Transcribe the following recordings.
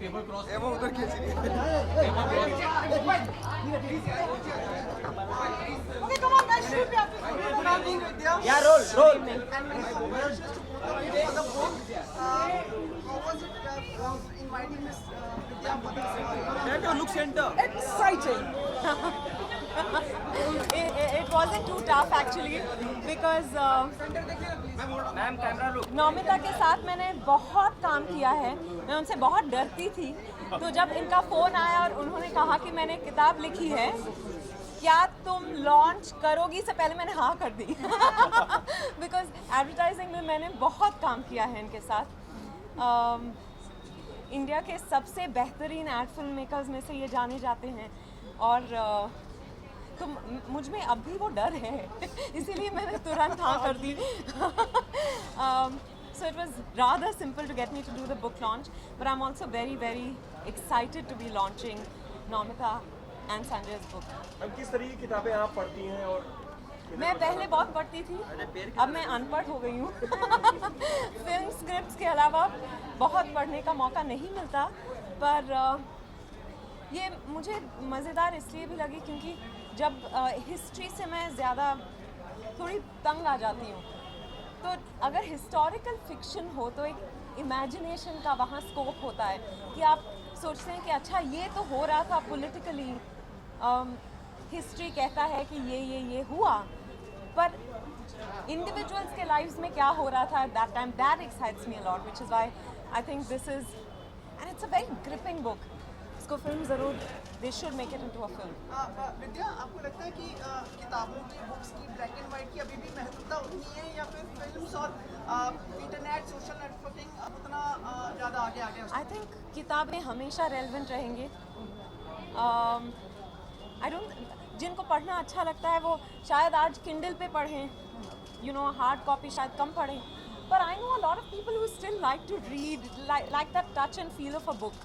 ये वो उधर खींच रही है। Okay, come on, guys, shoot me up. Good morning, Vidya. Yeah, roll. And congratulations to both of you for the book. How was it inviting Miss Vidya for this? Look center. Exciting. it wasn't too tough actually because ma'am camera look. Naumita के साथ मैंने बहुत काम किया है, मैं उनसे बहुत डरती थी। तो जब इनका फ़ोन आया और उन्होंने कहा कि मैंने किताब लिखी है, क्या तुम लॉन्च करोगी, से पहले मैंने हाँ कर दी बिकॉज एडवर्टाइजिंग में मैंने बहुत काम किया है इनके साथ। इंडिया के सबसे बेहतरीन एड फिल्म मेकर्स में से ये जाने जाते हैं और तो मुझ में अब भी वो डर है इसीलिए मैंने तुरंत हाँ कर दी। So it was rather simple to get me to do the book launch, but I'm also very, very excited to be launching Nomita and Sanjay's book. अब किस तरह की किताबें आप पढ़ती हैं? और मैं पहले बहुत पढ़ती थी, अब मैं अनपढ़ हो गई हूँ फिल्म स्क्रिप्ट्स के अलावा बहुत पढ़ने का मौका नहीं मिलता, पर ये मुझे मज़ेदार इसलिए भी लगी क्योंकि जब हिस्ट्री से मैं ज़्यादा थोड़ी तंग आ जाती हूँ, तो अगर हिस्टोरिकल फिक्शन हो तो एक इमेजिनेशन का वहाँ स्कोप होता है कि आप सोचते हैं कि अच्छा ये तो हो रहा था पॉलिटिकली, हिस्ट्री कहता है कि ये हुआ, पर इंडिविजुअल्स के लाइव्स में क्या हो रहा था at that time, that excites me a lot, which is why I think this is and it's a very gripping book. इसको फिल्म ज़रूर, they should make it into a film. Vidya, आपको लगता है कि किताबों की, बुक्स की, ब्लैक एंड वाइट की अभी भी महत्वता उतनी है, या फिर फिल्म्स और इंटरनेट, सोशल नेटवर्किंग उतना ज़्यादा आगे आ गया? आई थिंक किताबें हमेशा रेलेवेंट रहेंगे। आई डोंट, जिनको पढ़ना अच्छा लगता है वो शायद आज किंडल पे पढ़ें, यू नो, हार्ड कॉपी शायद कम पढ़ें, पर I know a lot of people who still like to read, like that touch and feel of a book.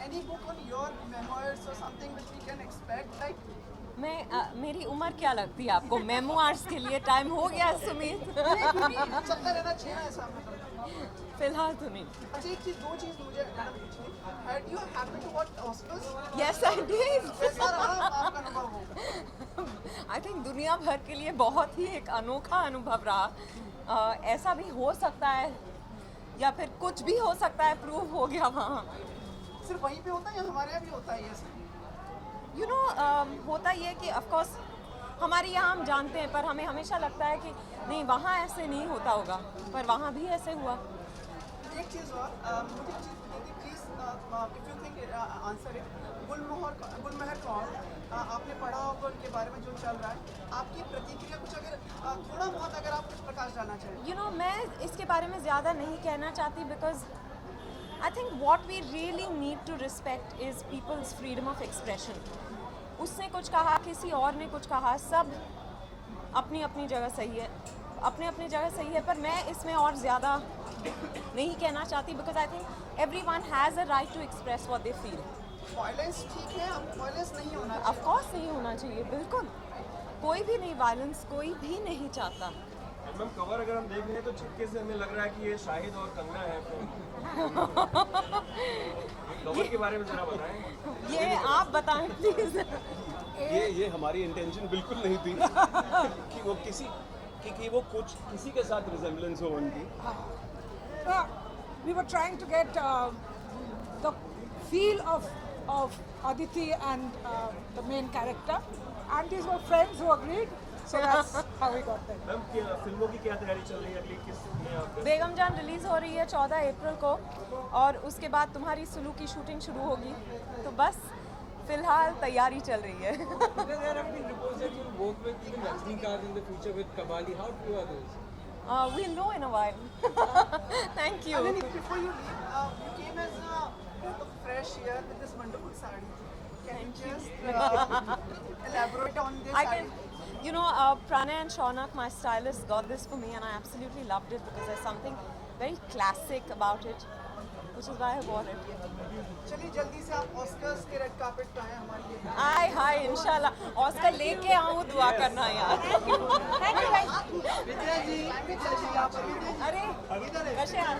Any book on your memoirs or something which we can expect, like? मेरी उम्र क्या लगती है आपको? Memoirs के लिए time हो गया सुमित? चलता रहना चाहिए ऐसा, फिलहाल तो नहीं। अच्छा, एक चीज़, दो चीज़ मुझे पूछनी, had you happened to watch Oscars? Yes, I did. कैसा रहा आपका अनुभव वो? आई थिंक दुनिया भर के लिए बहुत ही एक अनोखा अनुभव रहा। ऐसा भी हो सकता है या फिर कुछ भी हो सकता है, प्रूव हो गया वहाँ। सिर्फ वहीं पे होता है या हमारे यहाँ भी होता है ये सब? यू नो, होता ये कि ऑफ कोर्स हमारे यहाँ हम जानते हैं, पर हमें हमेशा लगता है कि नहीं वहाँ ऐसे नहीं होता होगा, पर वहाँ भी ऐसे हुआ। एक चीज़ और, मुझे please if you think answer it, Gulmohar Kaur, आपने पढ़ा होगा उनके बारे में जो चल रहा है, आपकी प्रतिक्रिया कुछ, अगर थोड़ा बहुत अगर आप कुछ प्रकाश डालना चाहें? यू नो, मैं इसके बारे में ज़्यादा नहीं कहना चाहती because I think what we really need to respect is people's freedom of expression. उसने कुछ कहा, किसी और ने कुछ कहा, सब अपनी अपनी जगह सही है, अपने अपनी जगह सही है, पर मैं इसमें और ज़्यादा नहीं कहना चाहती because I think everyone has a right to express what they feel. Violence ठीक है, अब वायलेंस नहीं होना चाहिए? Of course नहीं होना चाहिए, बिल्कुल कोई भी नहीं, वायलेंस कोई भी नहीं चाहता। मैम कवर अगर हम देख रहे हैं तो छिपके से हमें लग रहा है कि ये शाहिद और कंगना है। कवर के बारे में जरा बताएं। ये आप बताएं प्लीज। ये हमारी इंटेंशन बिल्कुल नहीं थी कि वो किसी के साथ रिजेम्बलेंस हो उनकी। We were trying to get the feel of Aditi and the main character, and these were friends who agreed, so that's how we got there. Ma'am फिल्मों की क्या तैयारी चल रही है अगली, किस में आप? बेगम जान रिलीज हो रही है 14 अप्रैल को, और उसके बाद तुम्हारी सुलू की शूटिंग शुरू होगी, तो बस फिलहाल तैयारी चल रही है। There have been reports that you work with Rajinikanth in the future with Kamali. How true are those? We'll know in a while. Thank you. And then before you leave, you came as a breath of fresh air with this wonderful sari. Can you just elaborate on this? I can, you know, Pranay and Shaunak, my stylist, got this for me, and I absolutely loved it because there's something very classic about it, which is why I bought it. चलिए जल्दी से आप Oscars के red carpet पे आए हमारे लिए। हाय हाय, इंशाल्लाह ऑस्कर लेके आऊँ, दुआ करना यार। विद्या जी, अरे कैसे यार?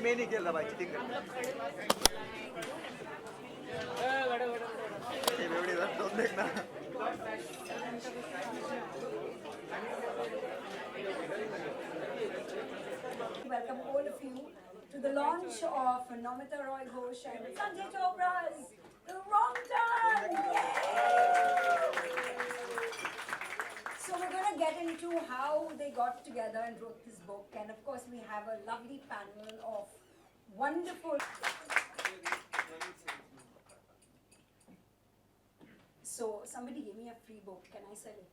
मैं नहीं खेल रहा भाई, चीटिंग कर ये बेवड़ी बात तो देखना Welcome all of you to the launch of Namita Roy Ghosh and Sanjay Chopra's The Wrong Turn. Yay! So we're going to get into how they got together and wrote this book, and of course we have a lovely panel of wonderful. So somebody gave me a free book. Can I sell it?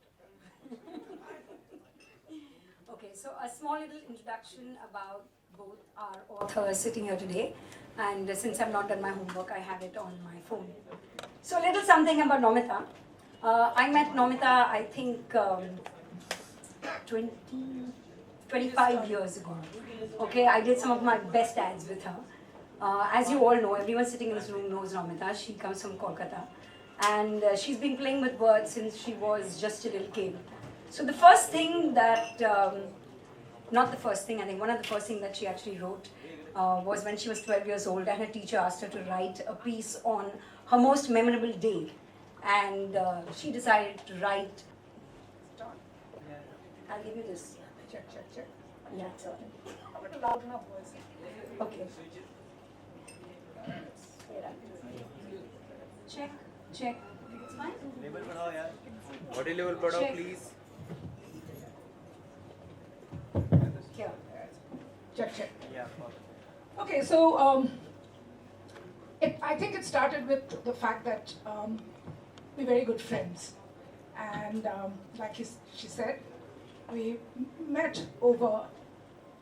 Okay, so a small little introduction about both our authors sitting here today, and since I've not done my homework, I have it on my phone. So a little something about Namita. I met Namita, I think, 25 years ago. Okay, I did some of my best ads with her. As you all know, everyone sitting in this room knows Namita. She comes from Kolkata, and she's been playing with words since she was just a little kid. So the first thing that, not the first thing, I think one of the first things that she actually wrote was when she was 12 years old, and her teacher asked her to write a piece on her most memorable day. And she decided to write. I'll give you this. Check. Yeah, it's all right. How about a loud enough voice? Okay. Check. It's fine? Label बनाओ यार body level पढ़ाओ Check. Please Here. Check. या Okay, so I think it started with the fact that we're very good friends, and like she said, we met over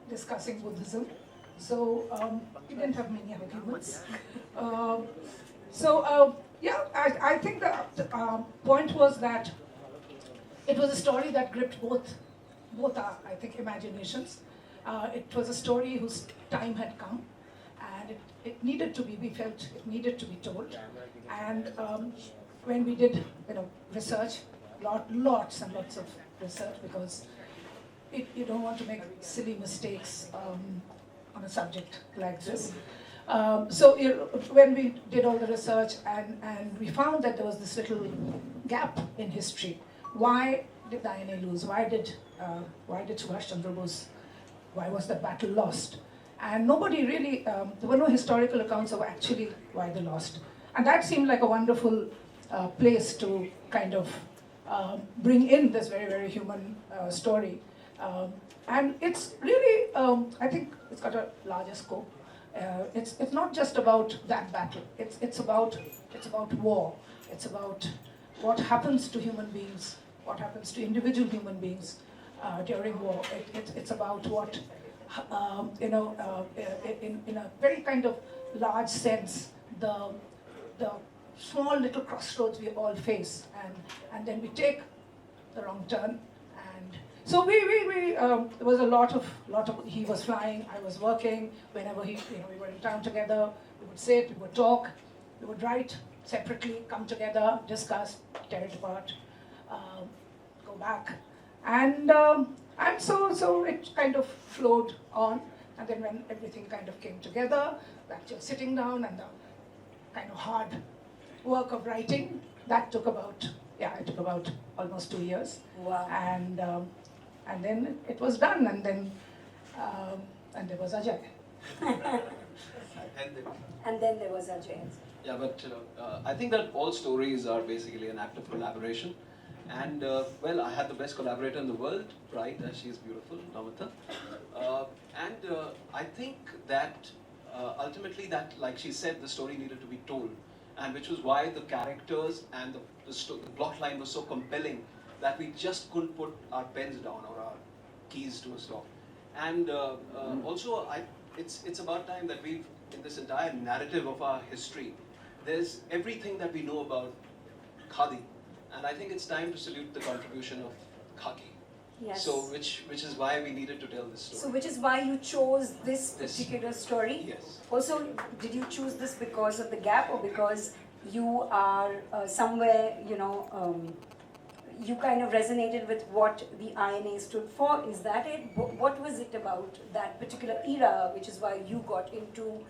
discussing Buddhism, so we didn't have many arguments. I think the point was that it was a story that gripped both our, I think, imaginations. It was a story whose time had come, and it needed to be, we felt it needed to be told. And when we did, research, lots and lots of research, because you don't want to make silly mistakes on a subject like this. When we did all the research and we found that there was this little gap in history. Why did the INA lose? Why did Subhash Chandra Bose? Why was that battle lost? And nobody really, there were no historical accounts of actually why they lost. And that seemed like a wonderful place to kind of bring in this very, very human story. And it's really, I think it's got a larger scope. It's not just about that battle. It's about war. It's about what happens to human beings, what happens to individual human beings during war. It's about what, in a very kind of large sense, the small little crossroads we all face, and then we take the wrong turn. And so there was a lot of, he was flying, I was working. Whenever we were in town together, we would sit, we would talk, we would write separately, come together, discuss, tear it apart, go back. And so it kind of flowed on. And then when everything kind of came together, the actual sitting down and the kind of hard work of writing, that took about almost 2 years. Wow. And then it was done, and then there was Ajay. And then there was Ajay. Yeah, but I think that all stories are basically an act of collaboration. And well, I had the best collaborator in the world, right? She's beautiful, Namita. I think that ultimately that, like she said, the story needed to be told. And which was why the characters and the plot line was so compelling that we just couldn't put our pens down or our keys to a stop. And also, it's about time that we've, in this entire narrative of our history, there's everything that we know about Khadi. And I think it's time to salute the contribution of Khaki. Yes. So, which is why we needed to tell this story. So, which is why you chose this particular story? Yes. Also, did you choose this because of the gap, or because you are somewhere, you kind of resonated with what the INA stood for. Is that it? What was it about that particular era, which is why you got into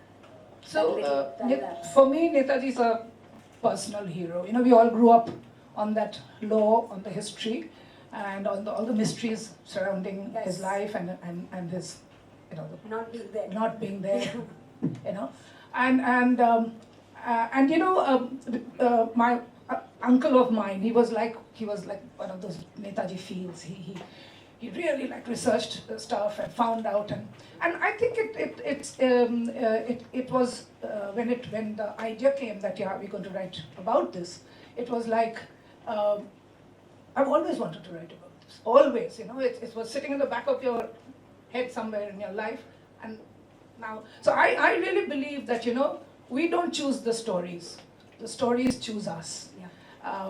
So, that little for me, Netaji is a personal hero. You know, we all grew up on that law, on the history, and on all the mysteries surrounding Yes. his life and his, you know, not being there? not being there, you know, and you know, my uncle of mine, he was like one of those Netaji fields. He really like researched stuff and found out, and I think it was when the idea came that yeah, we're going to write about this. It was like I've always wanted to write about this. Always, you know, it was sitting in the back of your head somewhere in your life, and now. So I really believe that, you know, we don't choose the stories choose us. Yeah.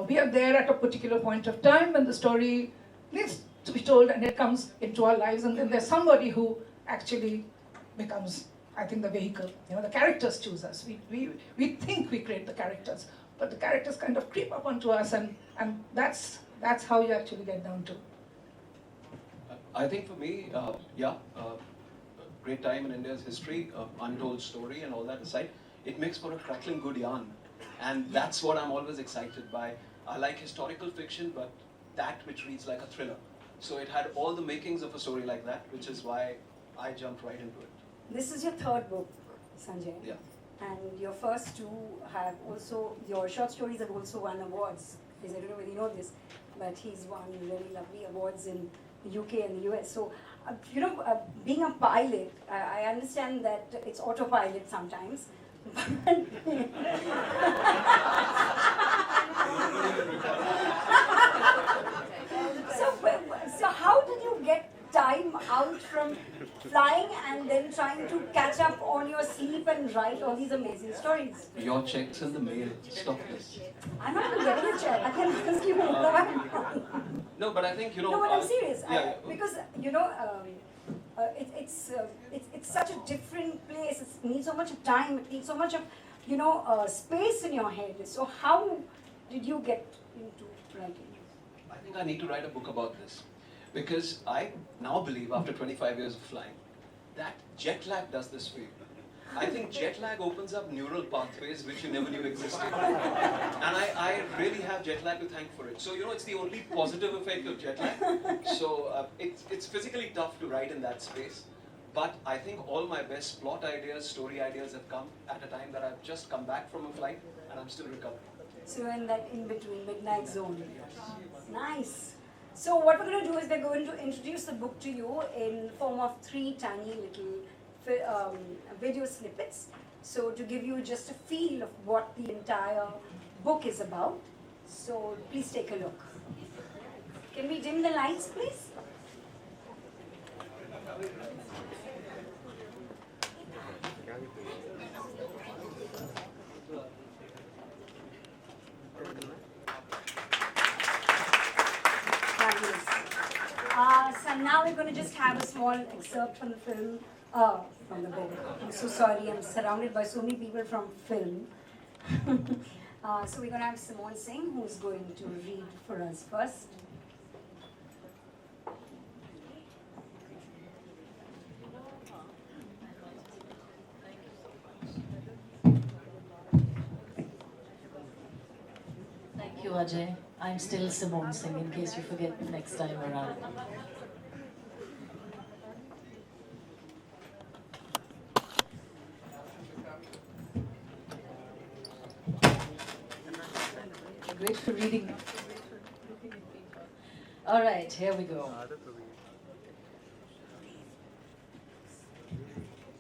We are there at a particular point of time when the story needs to be told, and it comes into our lives, and then there's somebody who actually becomes, I think, the vehicle. You know, the characters choose us. We think we create the characters, but the characters kind of creep up onto us, and that's how you actually get down to. I think for me, great time in India's history, untold story and all that aside, it makes for a crackling good yarn. And that's what I'm always excited by. I like historical fiction, but that which reads like a thriller. So it had all the makings of a story like that, which is why I jumped right into it. This is your third book, Sanjay. Yeah. And your first two have also, your short stories have also won awards. Because I don't know whether you know this, but he's won really lovely awards in the UK and the US. So, you know, being a pilot, I understand that it's autopilot sometimes. So how did you get time out from flying and then trying to catch up on your sleep and write all these amazing stories? Your check's in the mail. Stop this. I'm not getting a check. I can ask you No, but I think, you know... No, but I'm serious. Yeah. Because, you know, it's such a different place. It needs so much of time. It needs so much of, you know, space in your head. So how did you get into writing? I think I need to write a book about this. Because I now believe, after 25 years of flying, that jet lag does this for you. I think jet lag opens up neural pathways which you never knew existed. And I really have jet lag to thank for it. So, you know, it's the only positive effect of jet lag. So, it's physically tough to write in that space. But I think all my best plot ideas, story ideas have come at a time that I've just come back from a flight and I'm still recovering. So in that in-between midnight zone. Nice. So what we're going to do is we're going to introduce the book to you in form of 3 tiny little video snippets. So to give you just a feel of what the entire book is about. So please take a look. Can we dim the lights, please? So now we're going to just have a small excerpt from the film, from the book. I'm so sorry, I'm surrounded by so many people from film. So we're going to have Simone Singh, who's going to read for us first. Thank you, Ajay. I'm still Simone Singh, in case you forget next time around. Great for reading. All right, here we go.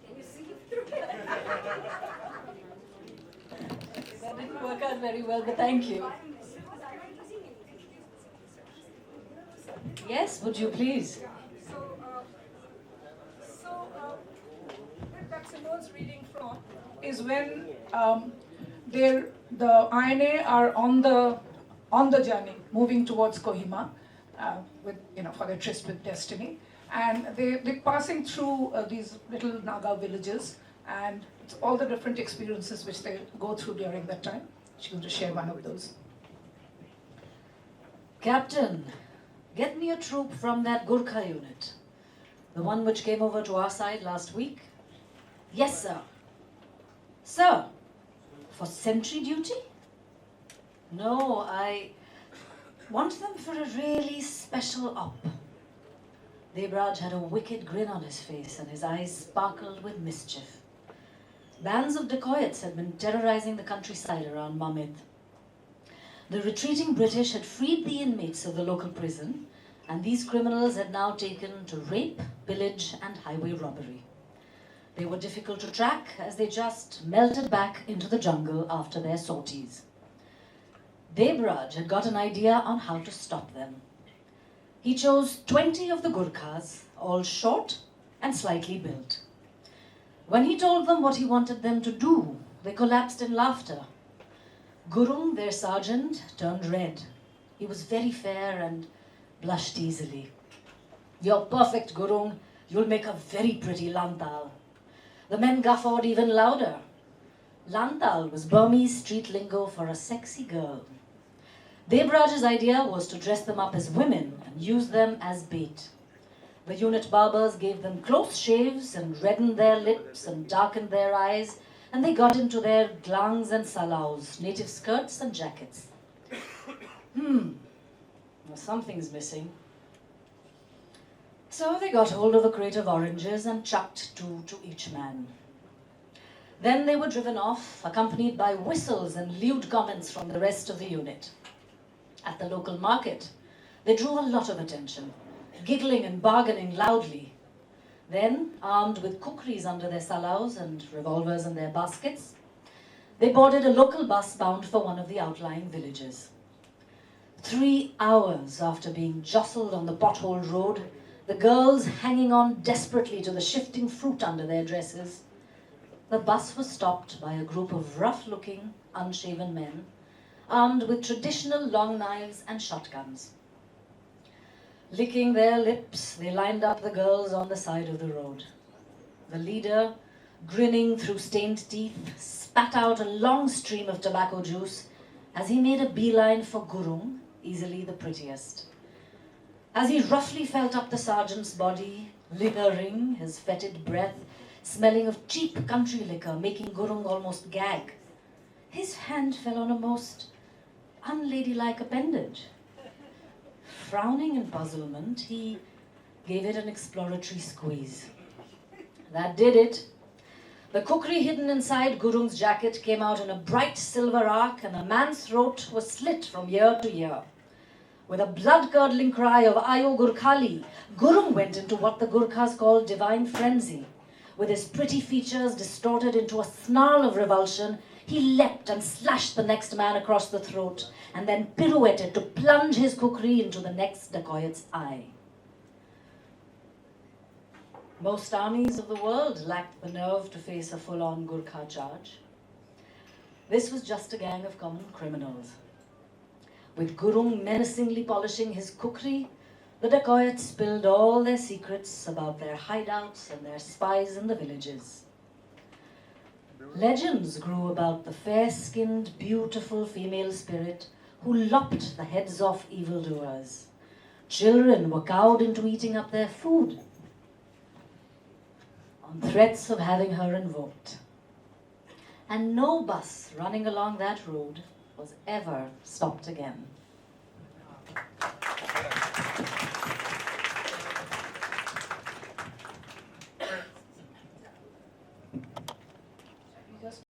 Can you see? That didn't work out very well, but thank you. Yes, would you please? Where that Simone's reading from is when the INA are on the journey, moving towards Kohima, with, you know, for their tryst with destiny, and they're passing through these little Naga villages, and it's all the different experiences which they go through during that time. She's going to share one of those. Captain, get me a troop from that Gurkha unit. The one which came over to our side last week? Yes, sir. Sir, for sentry duty? No, I want them for a really special op. Debraj had a wicked grin on his face and his eyes sparkled with mischief. Bands of dacoits had been terrorizing the countryside around Mamid. The retreating British had freed the inmates of the local prison, and these criminals had now taken to rape, pillage, and highway robbery. They were difficult to track as they just melted back into the jungle after their sorties. Debraj had got an idea on how to stop them. He chose 20 of the Gurkhas, all short and slightly built. When he told them what he wanted them to do, they collapsed in laughter. Gurung, their sergeant, turned red. He was very fair and blushed easily. "You're perfect, Gurung. You'll make a very pretty lantal." The men guffawed even louder. Lantal was Burmese street lingo for a sexy girl. Debraj's idea was to dress them up as women and use them as bait. The unit barbers gave them close shaves and reddened their lips and darkened their eyes, and they got into their glangs and salaus, native skirts and jackets. Well, something's missing. So they got hold of a crate of oranges and chucked 2 to each man. Then they were driven off, accompanied by whistles and lewd comments from the rest of the unit. At the local market, they drew a lot of attention, giggling and bargaining loudly. Then, armed with kukris under their salaus and revolvers in their baskets, they boarded a local bus bound for one of the outlying villages. 3 hours after being jostled on the potholed road, the girls hanging on desperately to the shifting fruit under their dresses, the bus was stopped by a group of rough-looking, unshaven men, armed with traditional long knives and shotguns. Licking their lips, they lined up the girls on the side of the road. The leader, grinning through stained teeth, spat out a long stream of tobacco juice as he made a beeline for Gurung, easily the prettiest. As he roughly felt up the sergeant's body, lingering, his fetid breath smelling of cheap country liquor, making Gurung almost gag, his hand fell on a most unladylike appendage. Frowning in puzzlement, he gave it an exploratory squeeze. That did it. The kukri hidden inside Gurung's jacket came out in a bright silver arc, and a man's throat was slit from ear to ear. With a blood-curdling cry of "Ayo Gurkhali," Gurung went into what the Gurkhas called divine frenzy. With his pretty features distorted into a snarl of revulsion, he leapt and slashed the next man across the throat, and then pirouetted to plunge his kukri into the next dacoit's eye. Most armies of the world lacked the nerve to face a full-on Gurkha charge. This was just a gang of common criminals. With Gurung menacingly polishing his kukri, the dacoits spilled all their secrets about their hideouts and their spies in the villages. Legends grew about the fair-skinned, beautiful female spirit who lopped the heads off evildoers. Children were cowed into eating up their food on threats of having her invoked. And no bus running along that road was ever stopped again.